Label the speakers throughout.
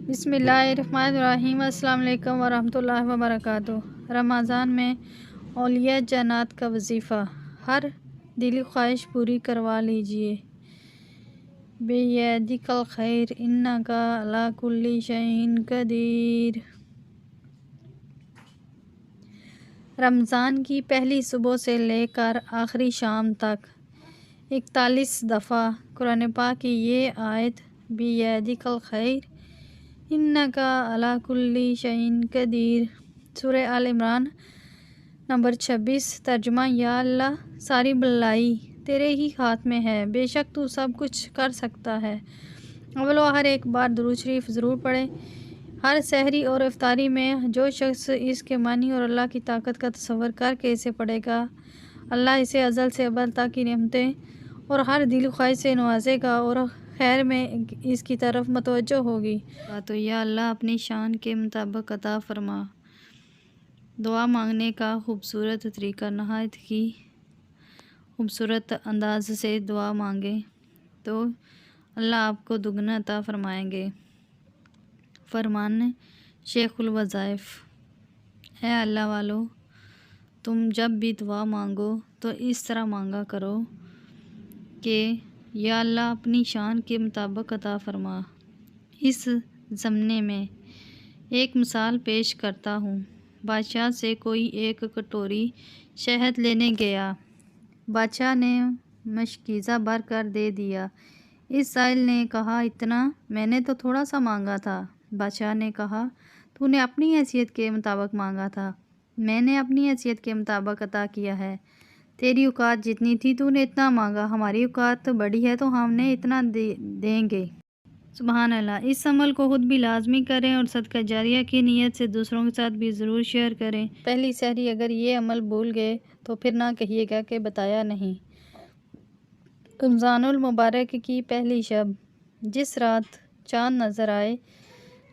Speaker 1: بسم اللہ الرحمن الرحیم۔ السلام علیکم ورحمۃ اللہ وبرکاتہ۔ رمضان میں اولیاء جنات کا وظیفہ، ہر دلی خواہش پوری کروا لیجئے۔ بیدک الخیر انک علی کل شیء قدیر۔ رمضان کی پہلی صبح سے لے کر آخری شام تک 41 دفعہ قرآن پاک کی یہ آیت بیدک الخیر انک علی کل شیء قدیر، سورہ آل عمران نمبر 26۔ ترجمہ: یا اللہ، ساری بھلائی تیرے ہی ہاتھ میں ہے، بے شک تو سب کچھ کر سکتا ہے۔ اول و آخر ایک بار درود شریف ضرور پڑھیں۔ ہر سحری اور افطاری میں جو شخص اس کے معنی اور اللہ کی طاقت کا تصور کر کے اسے پڑھے گا، اللہ اسے ازل سے ابد تک کی نعمتیں اور ہر دل خواہش سے نوازے گا اور خیر میں اس کی طرف متوجہ ہوگی۔ تو یا اللہ، اپنی شان کے مطابق عطا فرما۔ دعا مانگنے کا خوبصورت طریقہ: نہایت ہی خوبصورت انداز سے دعا مانگیں تو اللہ آپ کو دگنا عطا فرمائیں گے۔ فرمان شیخ الوظائف: اے اللہ والو، تم جب بھی دعا مانگو تو اس طرح مانگا کرو کہ یا اللہ، اپنی شان کے مطابق عطا فرما۔ اس ضمن میں ایک مثال پیش کرتا ہوں۔ بادشاہ سے کوئی ایک کٹوری شہد لینے گیا۔ بادشاہ نے مشکیزہ بھر کر دے دیا۔ اس سائل نے کہا، اتنا؟ میں نے تو تھوڑا سا مانگا تھا۔ بادشاہ نے کہا، تو نے اپنی حیثیت کے مطابق مانگا تھا، میں نے اپنی حیثیت کے مطابق عطا کیا ہے۔ تیری اوقات جتنی تھی تو نے اتنا مانگا، ہماری اوقات بڑی ہے تو ہم نے اتنا دیں گے۔ سبحان اللہ۔ اس عمل کو خود بھی لازمی کریں اور صدقہ جاریہ کی نیت سے دوسروں کے ساتھ بھی ضرور شیئر کریں۔ پہلی سحری اگر یہ عمل بھول گئے تو پھر نہ کہیے گا کہ بتایا نہیں۔ رمضان المبارک کی پہلی شب، جس رات چاند نظر آئے،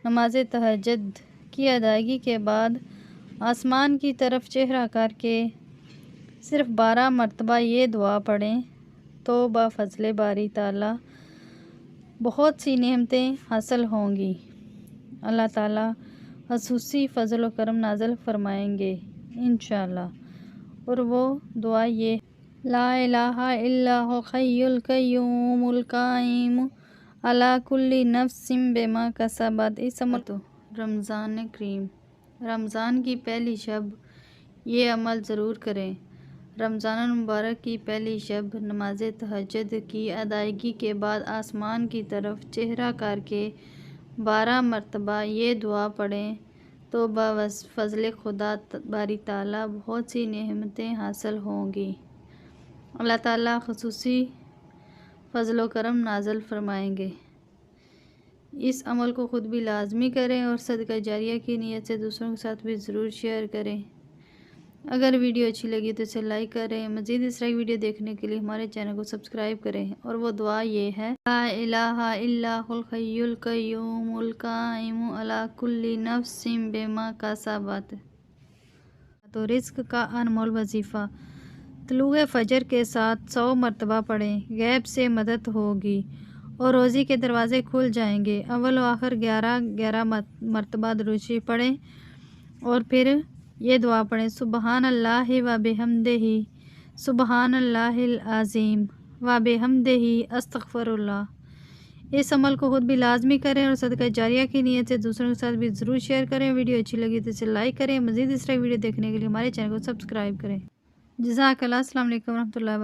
Speaker 1: نماز تہجد کی ادائیگی کے بعد آسمان کی طرف چہرہ کر کے صرف 12 مرتبہ یہ دعا پڑھیں تو بفضل باری تعالیٰ بہت سی نعمتیں حاصل ہوں گی۔ اللہ تعالیٰ خصوصی فضل و کرم نازل فرمائیں گے انشاءاللہ۔ اور وہ دعا یہ ہے: لا الہ الا هو الحی القیوم القائم علی کل نفس بما کسبت۔ اس عمل تو رمضان کریم، رمضان کی پہلی شب یہ عمل ضرور کریں۔ رمضان المبارک کی پہلی شب، نماز تہجد کی ادائیگی کے بعد آسمان کی طرف چہرہ کر کے 12 مرتبہ یہ دعا پڑھیں تو بفضل خدا باری تعالیٰ بہت سی نعمتیں حاصل ہوں گی۔ اللہ تعالیٰ خصوصی فضل و کرم نازل فرمائیں گے۔ اس عمل کو خود بھی لازمی کریں اور صدقہ جاریہ کی نیت سے دوسروں کے ساتھ بھی ضرور شیئر کریں۔ اگر ویڈیو اچھی لگی تو اسے لائک کریں۔ مزید اس طرح کی ویڈیو دیکھنے کے لیے ہمارے چینل کو سبسکرائب کریں۔ اور وہ دعا یہ ہے: لا الہ الا هو الحی القیوم القائم علی کل نفس بما کسبت۔ تو رزق کا انمول وظیفہ، طلوع فجر کے ساتھ 100 مرتبہ پڑھیں، غیب سے مدد ہوگی اور روزی کے دروازے کھل جائیں گے۔ اول و آخر 11 مرتبہ درود شریف پڑھیں اور پھر یہ دعا پڑھیں: سبحان اللہ و بحمدہ، سبحان اللہ العظیم و بحمدہ، استغفر اللہ۔ اس عمل کو خود بھی لازمی کریں اور صدقہ جاریہ کی نیت سے دوسروں کے ساتھ بھی ضرور شیئر کریں۔ ویڈیو اچھی لگی تو اسے لائک کریں۔ مزید اس طرح کی ویڈیو دیکھنے کے لیے ہمارے چینل کو سبسکرائب کریں۔ جزاک اللہ۔ السلام علیکم ورحمۃ اللہ وبرکاتہ۔